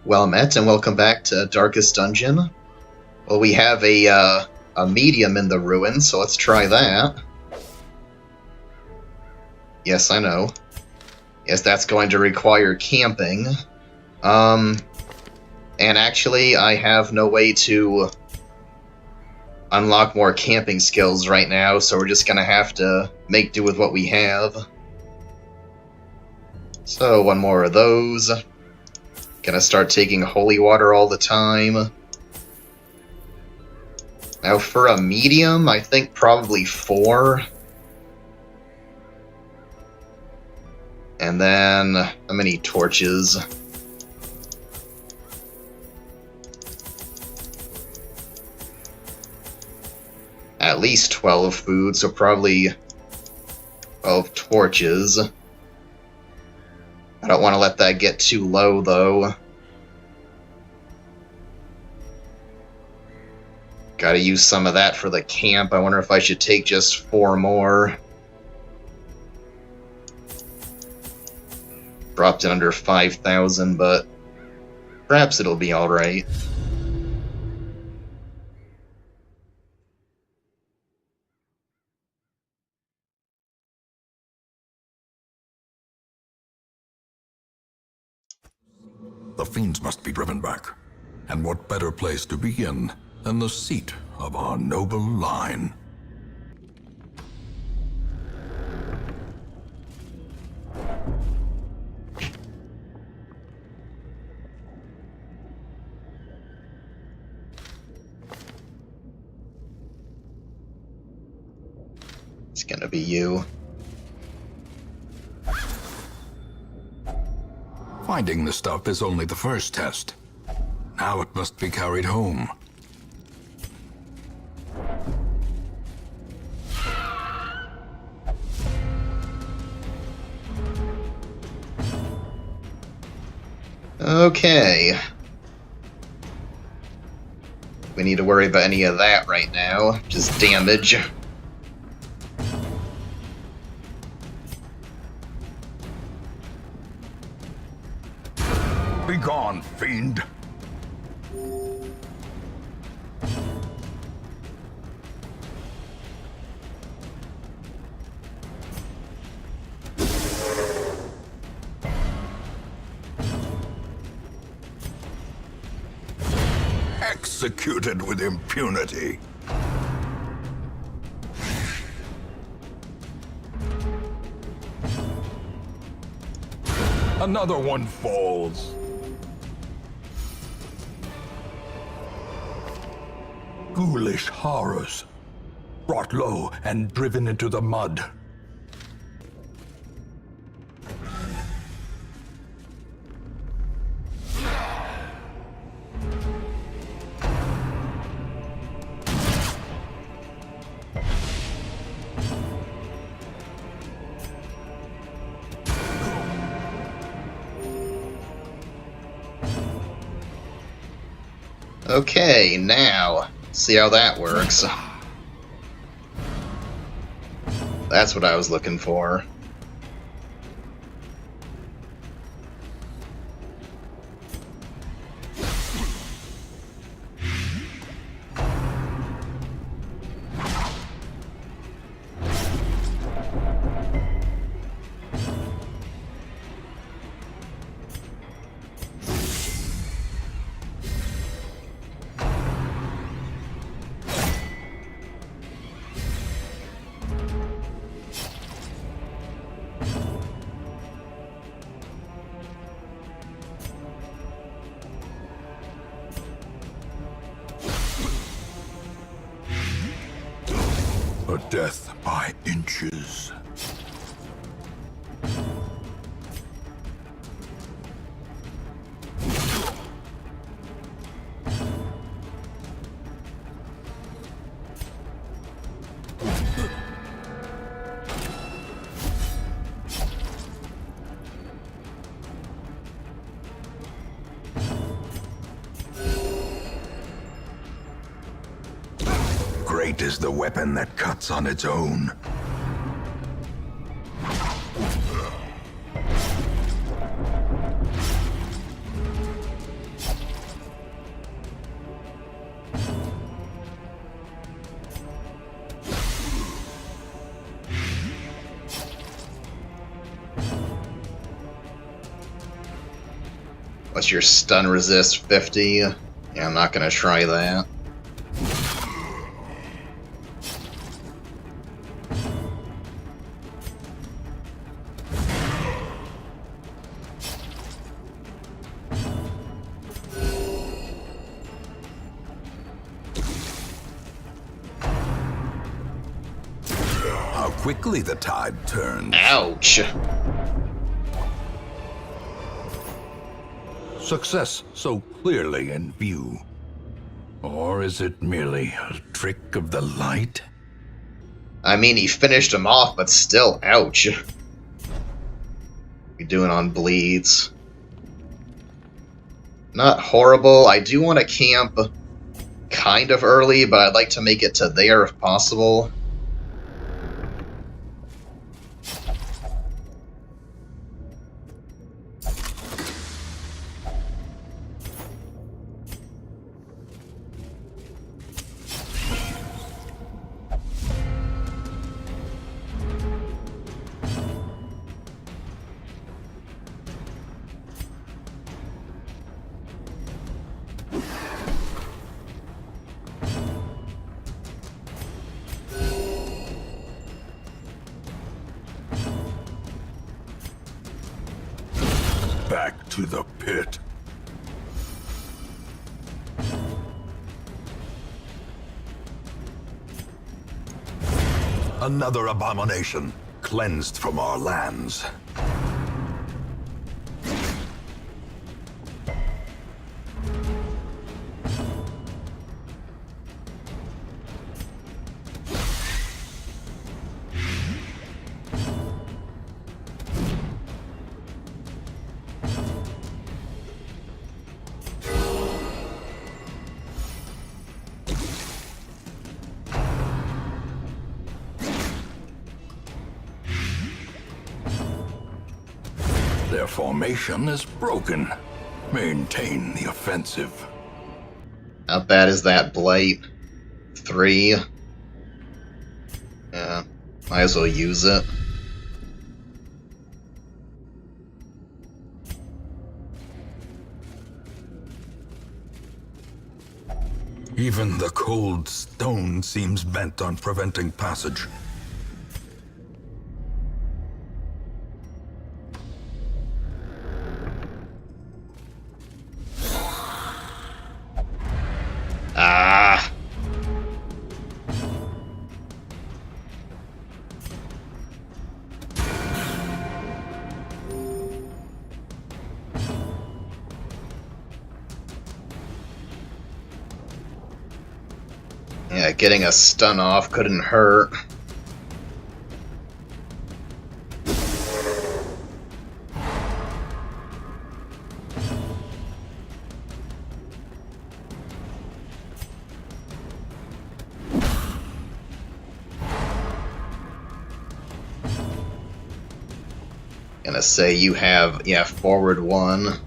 Well met, and welcome back to Darkest Dungeon. Well, we have a medium in the ruin, so let's try that. Yes, I know. Yes, that's going to require camping. And actually, I have no way to unlock more camping skills right now, so we're just gonna have to make do with what we have. So, one more of those. Gonna start taking holy water all the time. Now for a medium, I think probably 4. And then, how many torches? At least 12 food, so probably 12 torches. I don't want to let that get too low, though. Gotta use some of that for the camp. I wonder if I should take just 4 more. Dropped it under 5,000, but perhaps it'll be alright. The fiends must be driven back. And what better place to begin than the seat of our noble line? It's gonna be you. Finding the stuff is only the first test. Now it must be carried home. Okay. We need to worry about any of that right now. Just damage. Begone, fiend! Executed with impunity. Another one falls. Ghoulish horrors, brought low and driven into the mud. Okay, now, see how that works. That's what I was looking for. A death by inches. Great is the weapon that cuts on its own. What's your stun resist? 50? Yeah, I'm not gonna try that. How quickly the tide turns. Ouch! Success so clearly in view. Or is it merely a trick of the light? I mean, he finished him off, but still, ouch. You're doing on bleeds. Not horrible. I do want to camp kind of early, but I'd like to make it to there if possible. Back to the pit. Another abomination, cleansed from our lands. Their formation is broken. Maintain the offensive. How bad is that blight? 3. Yeah, might as well use it. Even the cold stone seems bent on preventing passage. Ah! Yeah, getting a stun off couldn't hurt. Gonna say you have, yeah, forward 1.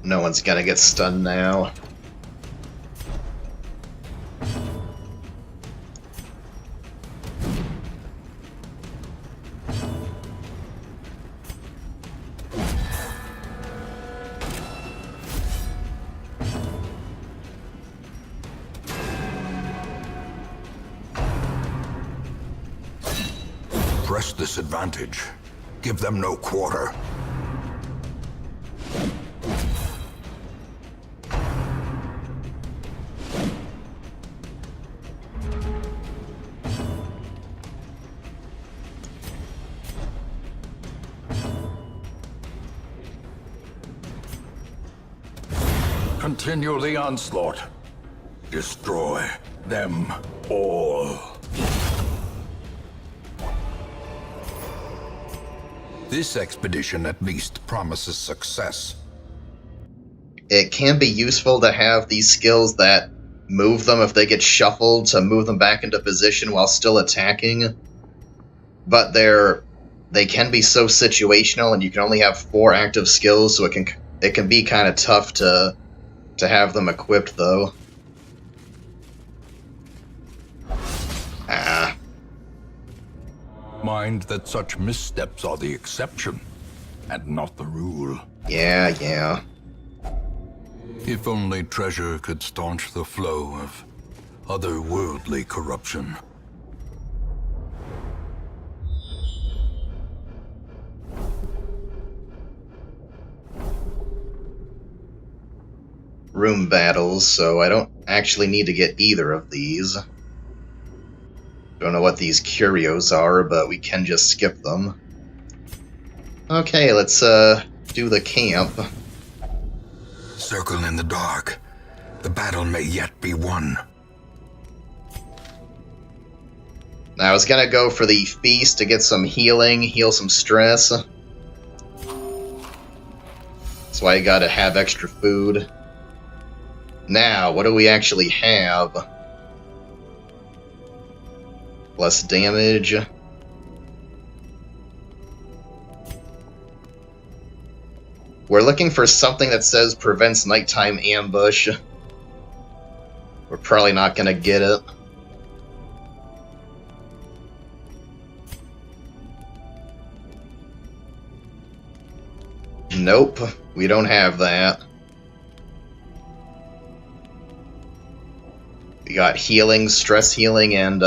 No one's gonna get stunned now. Press this advantage. Give them no quarter. Continue the onslaught. Destroy them all. This expedition at least promises success. It can be useful to have these skills that move them if they get shuffled to move them back into position while still attacking. but they can be so situational, and you can only have 4 active skills, so it can be kind of tough to have them equipped, though. Ah. Mind that such missteps are the exception, and not the rule. Yeah. If only treasure could staunch the flow of otherworldly corruption. Room battles, so I don't actually need to get either of these. Don't know what these curios are, but we can just skip them. Okay, let's do the camp. Circle in the dark. The battle may yet be won. Now, I was gonna go for the feast to get some healing, heal some stress. That's why I gotta have extra food. Now, what do we actually have? Less damage. We're looking for something that says prevents nighttime ambush. We're probably not gonna get it. Nope, we don't have that. We got healing, stress healing, and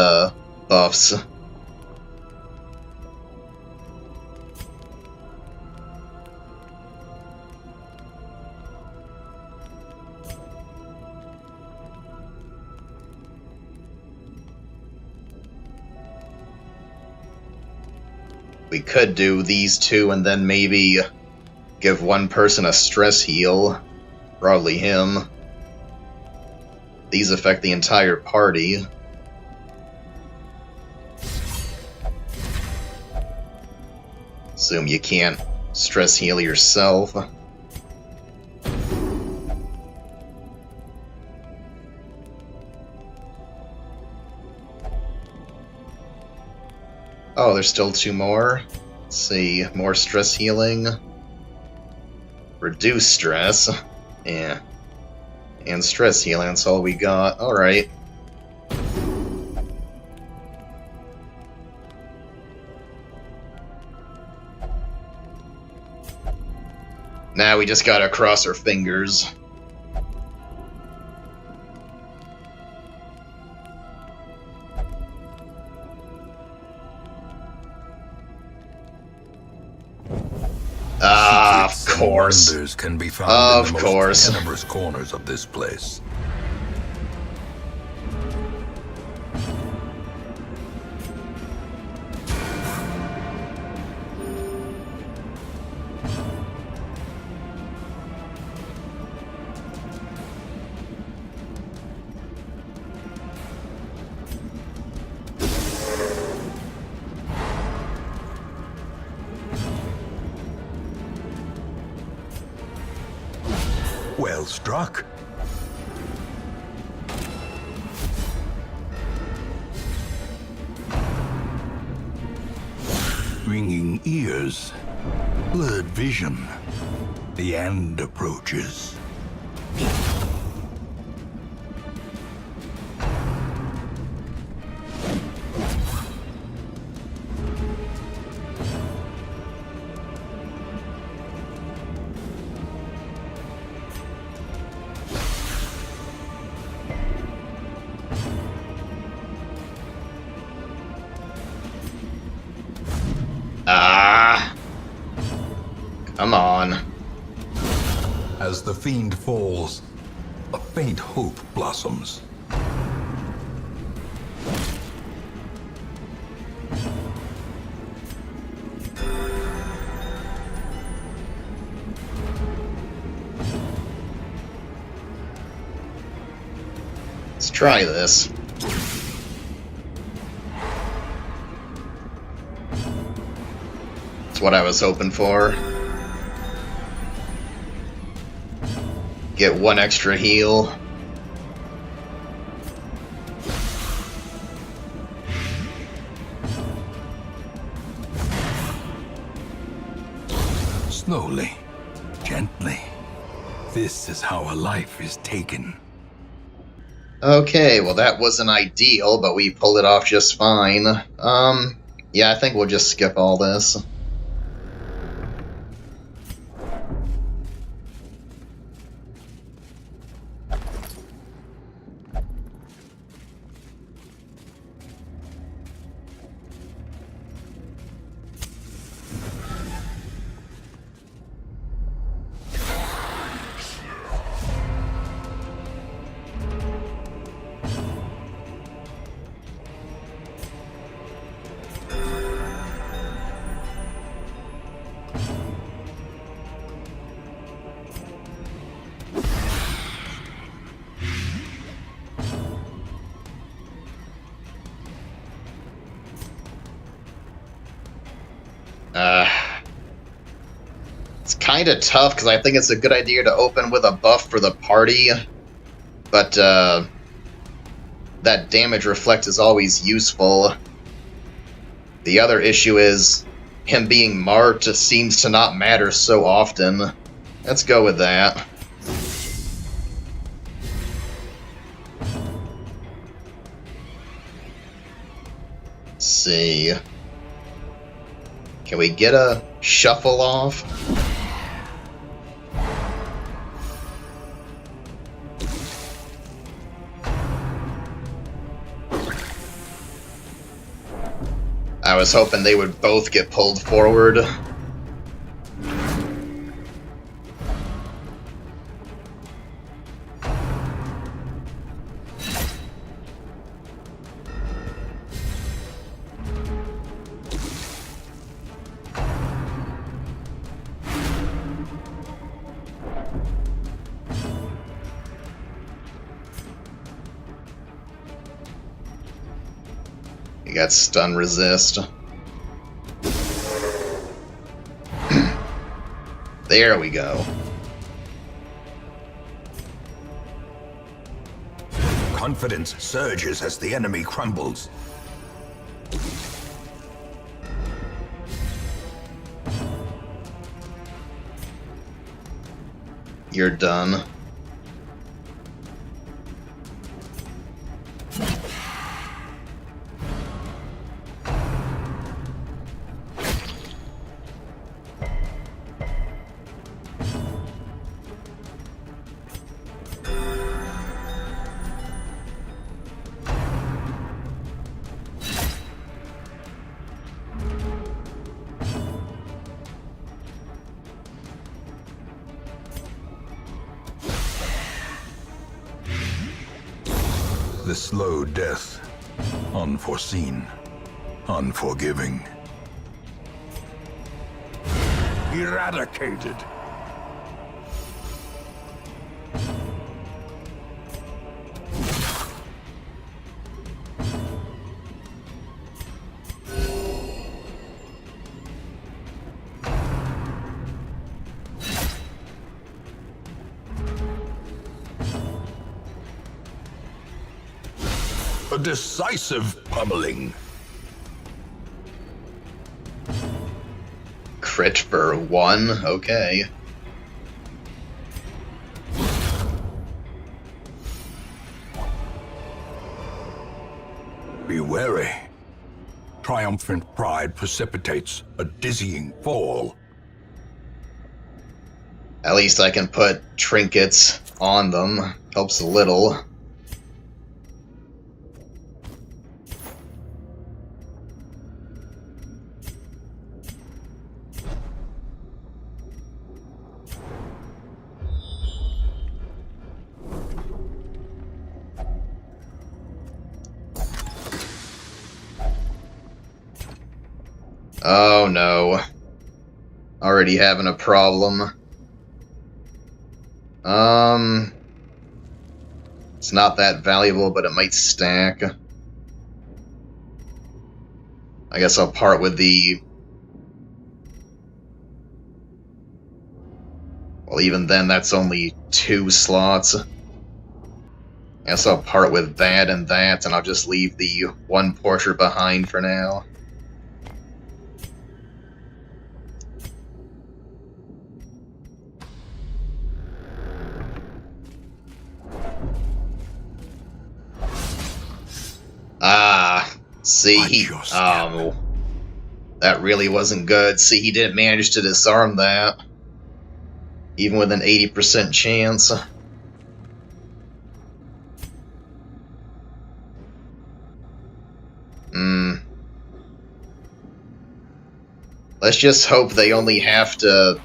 buffs. We could do these two and then maybe give one person a stress heal. Probably him. These affect the entire party. Assume you can't stress heal yourself. Oh, there's still 2 more. Let's see, more stress healing. Reduce stress. Yeah. And stress healing, that's all we got. Alright. Now we just gotta cross our fingers. Of course. Wonders can be found in the course. most tenebrous corners of this place. Well struck. Ringing ears, blurred vision. The end approaches. Come on. As the fiend falls, a faint hope blossoms. Let's try this. That's what I was hoping for. Get 1 extra heal. Slowly, gently. This is how a life is taken. Okay, well that wasn't ideal, but we pulled it off just fine. Yeah, I think we'll just skip all this. It's kind of tough, because I think it's a good idea to open with a buff for the party, but that damage reflect is always useful. The other issue is, him being marked seems to not matter so often. Let's go with that. Let's see. Can we get a shuffle off? I was hoping they would both get pulled forward. You got stun resist. There we go. Confidence surges as the enemy crumbles. You're done. The slow death. Unforeseen. Unforgiving. Eradicated. A decisive pummeling. Crit for 1, okay. Be wary. Triumphant pride precipitates a dizzying fall. At least I can put trinkets on them. Helps a little. Oh no. Already having a problem. It's not that valuable, but it might stack. I guess I'll part with the... Well, even then, that's only 2 slots. I guess I'll part with that, and I'll just leave the 1 Porter behind for now. See, Watch your step. That really wasn't good. See, he didn't manage to disarm that. Even with an 80% chance. Let's just hope they only have to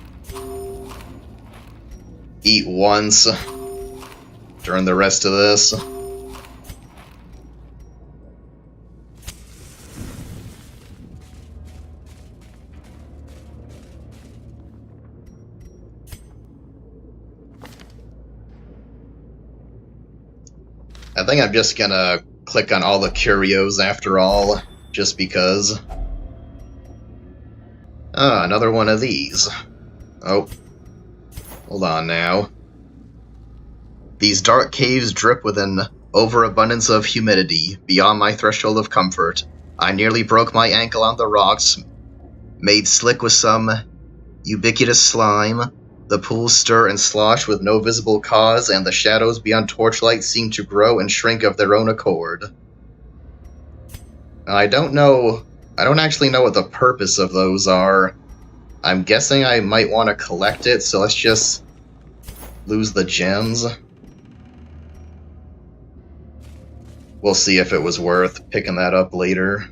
eat once during the rest of this. I think I'm just gonna click on all the curios after all, just because. Ah, another one of these. Oh. Hold on now. These dark caves drip with an overabundance of humidity, beyond my threshold of comfort. I nearly broke my ankle on the rocks, made slick with some ubiquitous slime. The pools stir and slosh with no visible cause, and the shadows beyond torchlight seem to grow and shrink of their own accord. I don't actually know what the purpose of those are. I'm guessing I might want to collect it, so let's just lose the gems. We'll see if it was worth picking that up later.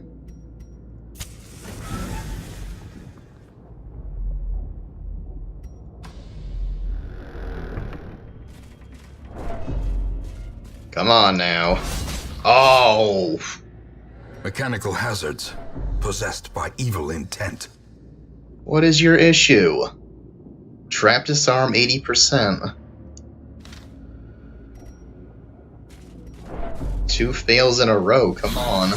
Come on now. Oh! Mechanical hazards. Possessed by evil intent. What is your issue? Trap disarm 80%. 2 fails in a row, come on.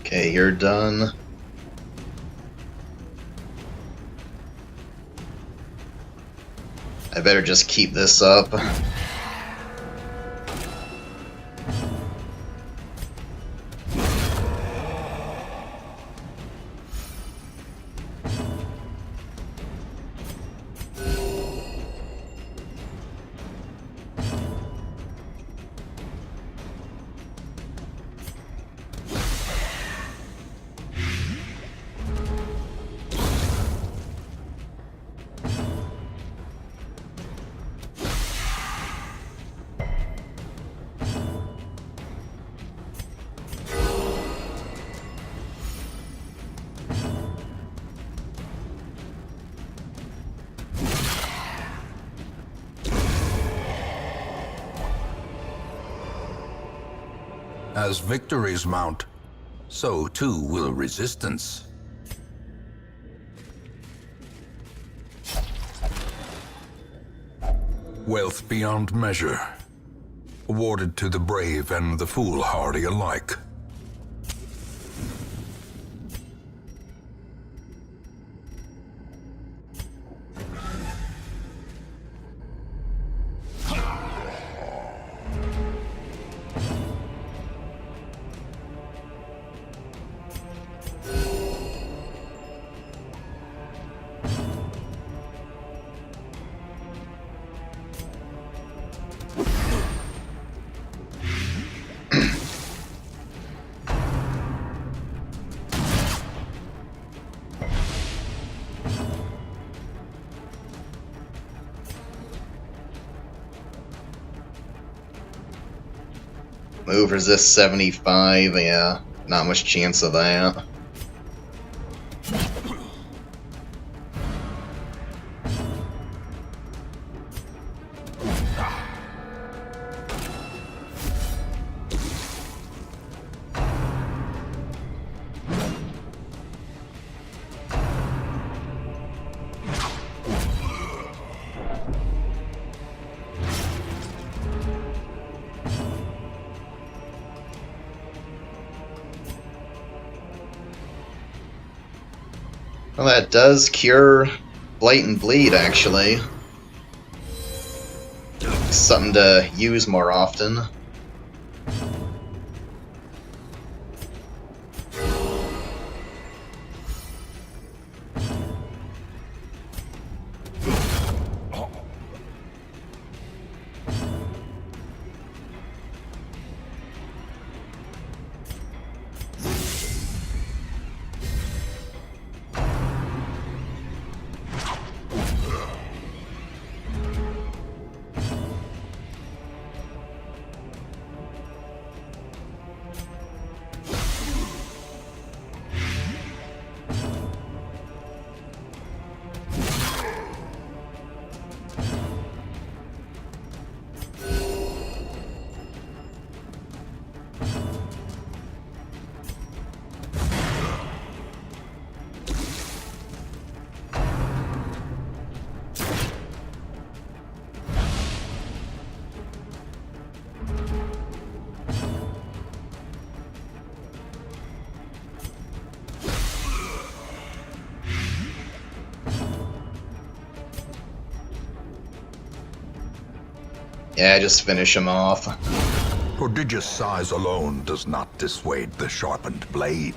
Okay, you're done. I better just keep this up. As victories mount, so too will resistance. Wealth beyond measure, awarded to the brave and the foolhardy alike. Move resist 75, yeah. Not much chance of that. Well, that does cure Blatant Bleed, actually. Something to use more often. Yeah, just finish him off. Prodigious size alone does not dissuade the sharpened blade.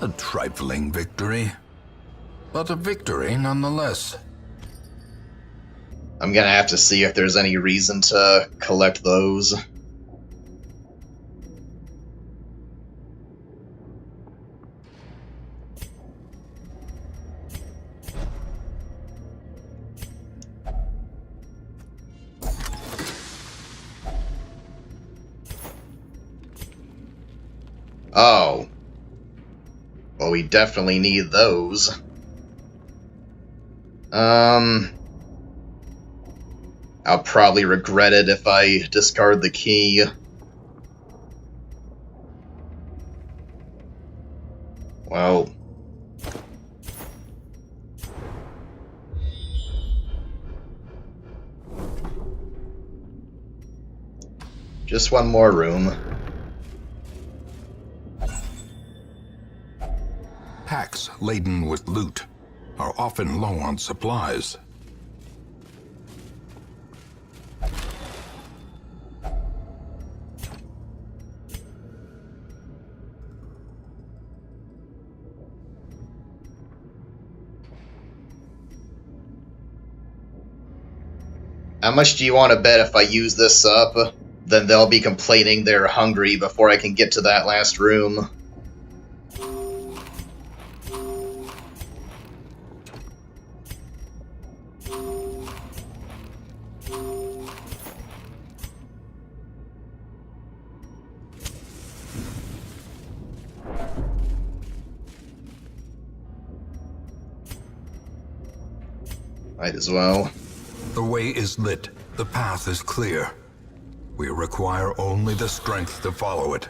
A trifling victory, but a victory nonetheless. I'm gonna have to see if there's any reason to collect those. Oh. Well, we definitely need those. I'll probably regret it if I discard the key. Well... just one more room. Packs laden with loot are often low on supplies. How much do you want to bet if I use this up, then they'll be complaining they're hungry before I can get to that last room? Might as well. The way is lit. The path is clear. We require only the strength to follow it.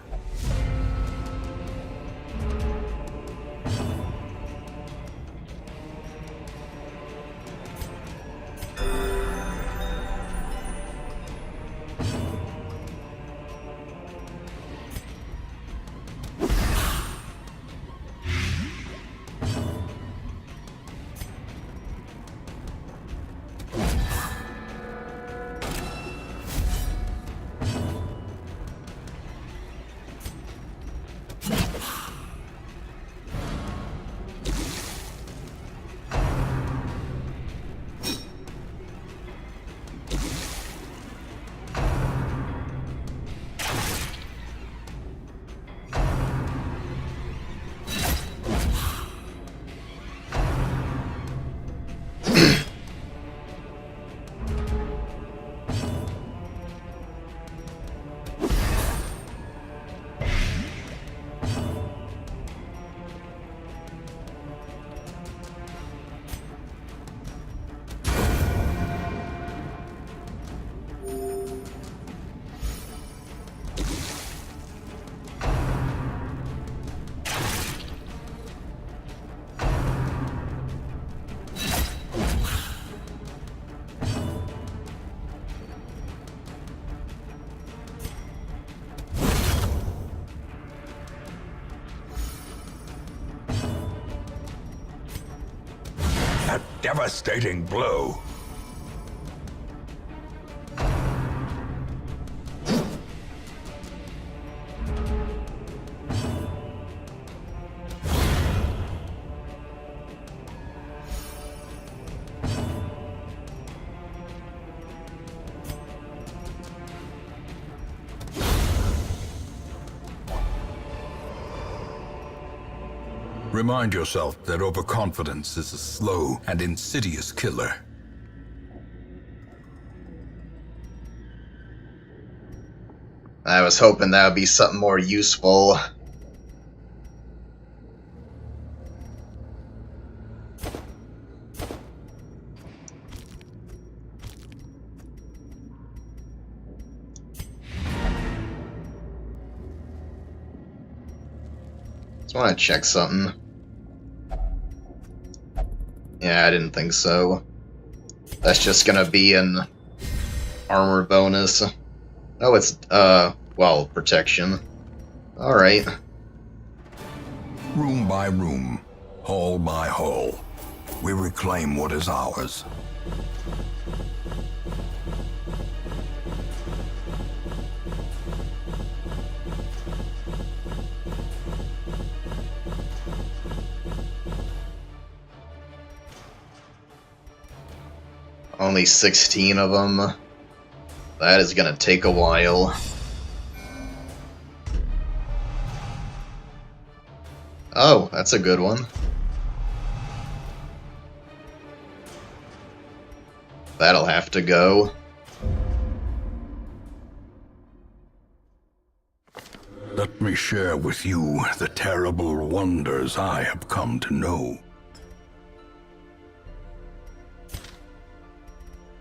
A devastating blow. Remind yourself that overconfidence is a slow and insidious killer. I was hoping that would be something more useful. Just want to check something. Yeah, I didn't think so. That's just gonna be an armor bonus. Oh, it's, well, protection. Alright. Room by room, hall by hall, we reclaim what is ours. Only 16 of them. That is gonna take a while. Oh, that's a good one. That'll have to go. Let me share with you the terrible wonders I have come to know.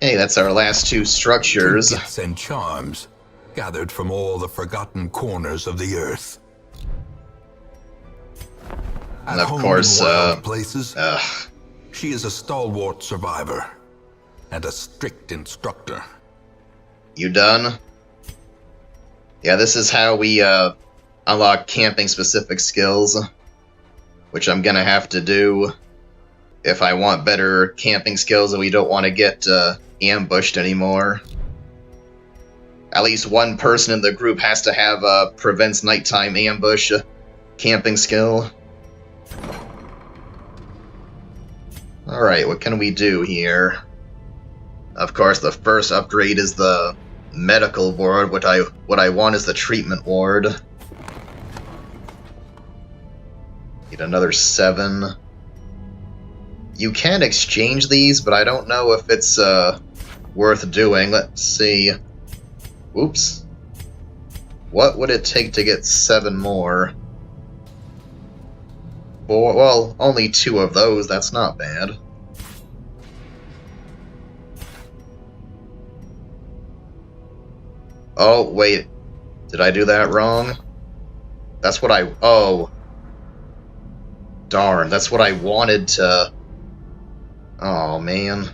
Hey, that's our last two structures. Trinkets and charms, gathered from all the forgotten corners of the earth. And At of home course, in wild places, ugh. she is a stalwart survivor and a strict instructor. You done? Yeah, this is how we, unlock camping-specific skills. Which I'm gonna have to do if I want better camping skills and we don't want to get, ambushed anymore. At least one person in the group has to have a prevents nighttime ambush camping skill. Alright, what can we do here? Of course, the first upgrade is the medical ward. What I want is the treatment ward. Need another 7. You can exchange these, but I don't know if it's worth doing. Let's see. Oops. What would it take to get 7 more? 4, well, only 2 of those, that's not bad. Oh, wait. Did I do that wrong? That's what I... oh. Darn, that's what I wanted to... oh, man.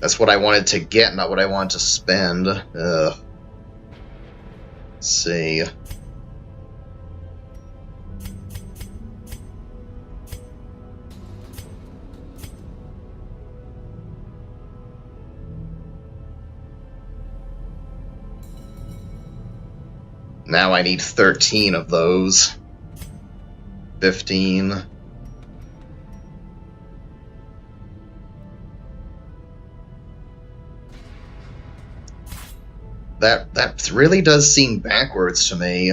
That's what I wanted to get, not what I wanted to spend. Ugh. Let's see. Now I need 13 of those. 15. That really does seem backwards to me.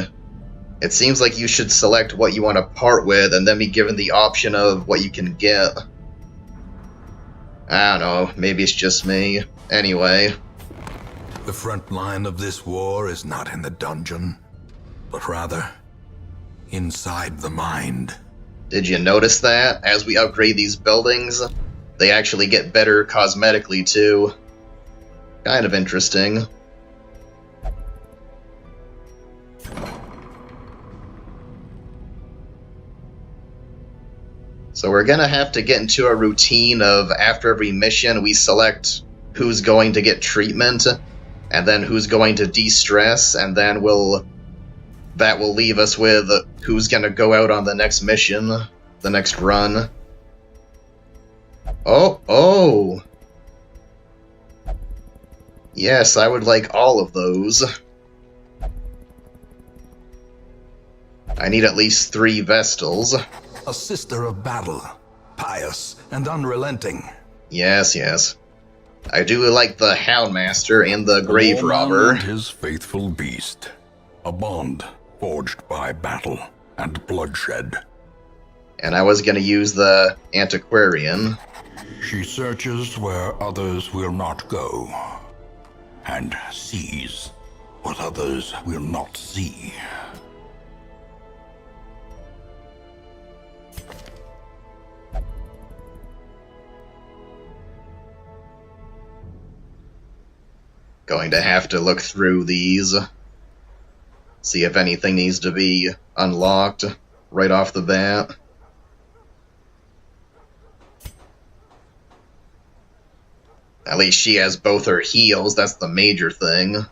It seems like you should select what you want to part with and then be given the option of what you can get. I don't know, maybe it's just me. Anyway. The front line of this war is not in the dungeon, but rather inside the mind. Did you notice that? As we upgrade these buildings, they actually get better cosmetically too. Kind of interesting. So we're gonna have to get into a routine of after every mission we select who's going to get treatment, and then who's going to de-stress, and then that will leave us with who's gonna go out on the next mission. the next run. Oh! Yes, I would like all of those. I need at least 3 Vestals. A sister of battle, pious and unrelenting. Yes. I do like the Houndmaster and the Grave Robber. And his faithful beast. A bond forged by battle and bloodshed. And I was gonna use the Antiquarian. She searches where others will not go, and sees what others will not see. Going to have to look through these. See if anything needs to be unlocked right off the bat. At least she has both her heals, that's the major thing.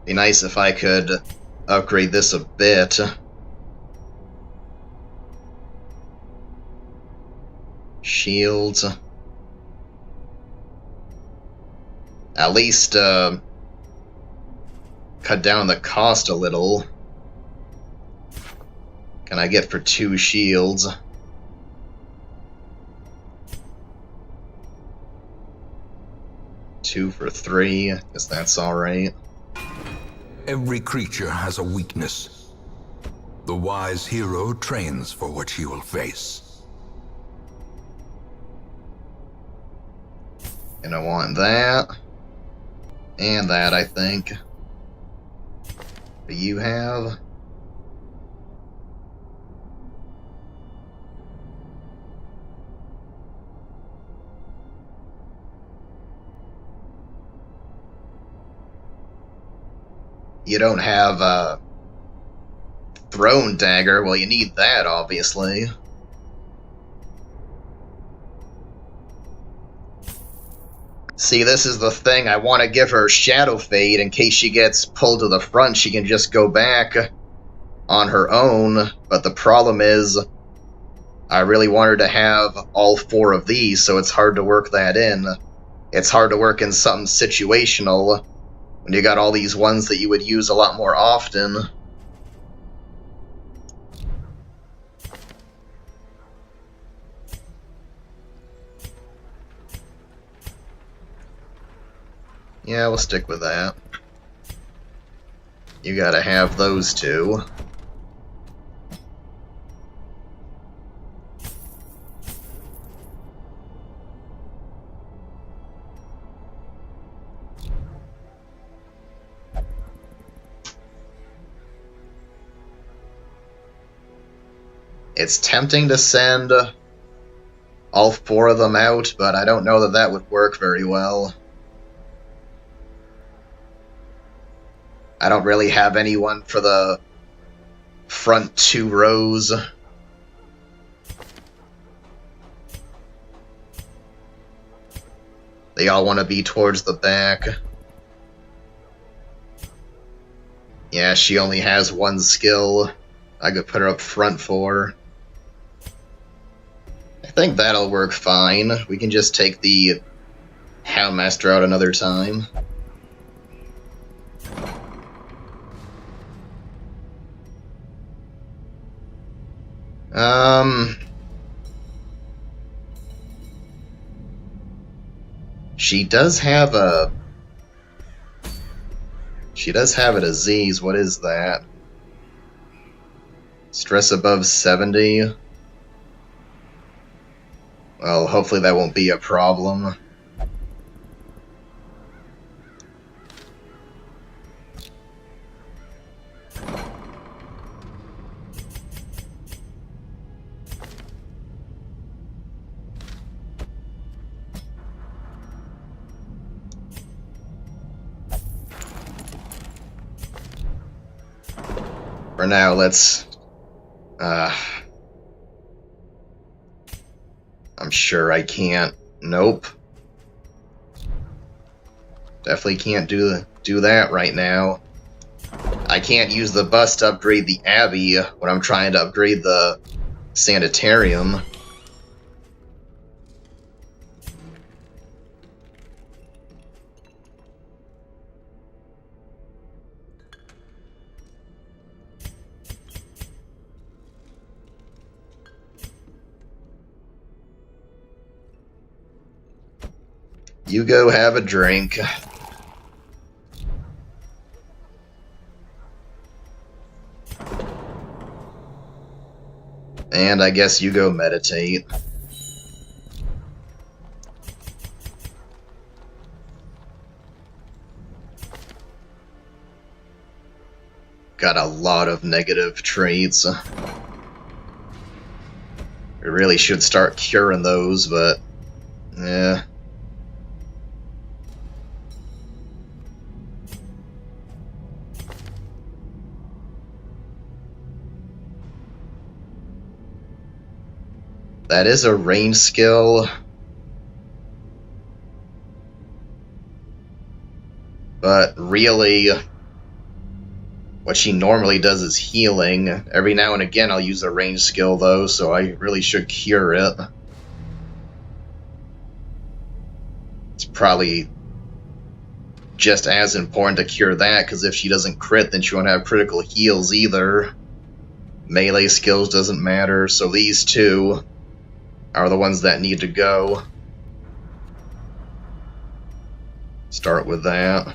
Be nice if I could upgrade this a bit. Shields. At least, cut down the cost a little. Can I get for 2 shields? Two for 3, guess that's alright. Every creature has a weakness. The wise hero trains for what she will face. And I want that. And that, I think. Do you have? You don't have a Throne Dagger. Well, you need that, obviously. See, this is the thing. I want to give her Shadow Fade in case she gets pulled to the front. She can just go back on her own. But the problem is, I really want her to have all 4 of these, so it's hard to work that in. It's hard to work in something situational when you got all these ones that you would use a lot more often. Yeah, we'll stick with that. You gotta have those 2. It's tempting to send all 4 of them out, but I don't know that that would work very well. I don't really have anyone for the front 2 rows. They all want to be towards the back. Yeah, she only has 1 skill. I could put her up front for. I think that'll work fine. We can just take the Houndmaster out another time. She does have a disease. What is that? Stress above 70. Well, hopefully that won't be a problem. For now, let's... I'm sure I can't... Nope. Definitely can't do that right now. I can't use the bus to upgrade the Abbey when I'm trying to upgrade the Sanitarium. You go have a drink. And I guess you go meditate. Got a lot of negative traits. We really should start curing those, but yeah. That is a range skill. But really, what she normally does is healing. Every now and again I'll use a range skill though, so I really should cure it. It's probably just as important to cure that, because if she doesn't crit, then she won't have critical heals either. Melee skills doesn't matter, so these two are the ones that need to go. Start with that.